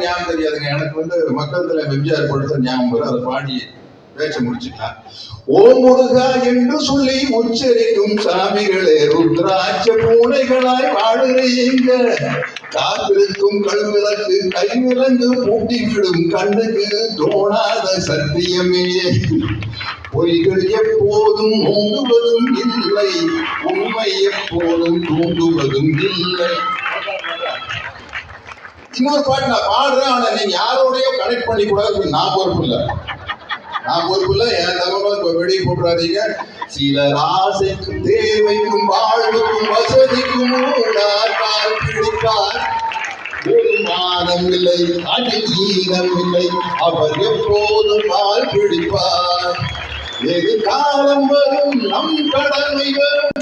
ஞாபகம் தெரியாதுங்க. எனக்கு மக்கள் தலைவர் எம்ஜிஆர் படுத்த ஞாபகம் வரும். அதை பாடி பேச்ச முடிச்சுக்கலாம். ஓ முருகா என்று சொல்லி உச்சரிக்கும் சாமிகளே, ருத்ராட்ச பூனைகளாய் வாழுறீங்க. காத்திருக்கும் கல்விளக்கு கைவிலங்கு பூட்டிவிடும் கண்ணுக்கு தோணாத சத்தியமே. பொய்கள் எப்போதும் ஓங்குவதும் இல்லை, உண்மை எப்போதும் தூண்டுவதும் இல்லை. இன்னொரு பாட்டு நான் பாடுறேன், ஆனா நீங்க யாரோடய கனெக்ட் பண்ணி கூடாது. நான் பொறுப்பு இல்லை, என் தமிழ் வெளியே போட்டுறாதீங்க. சிலர் ஆசைக்கும் தேவைக்கும் வாழ்வுக்கும் வசதிக்கும் பிடிப்பார். ஒரு மானம் இல்லை, அதில் ஈனம் இல்லை, அவர் எப்போதும் பால் பிடிப்பார். வெகு காலம் வரும், நம் கடமை வரும்.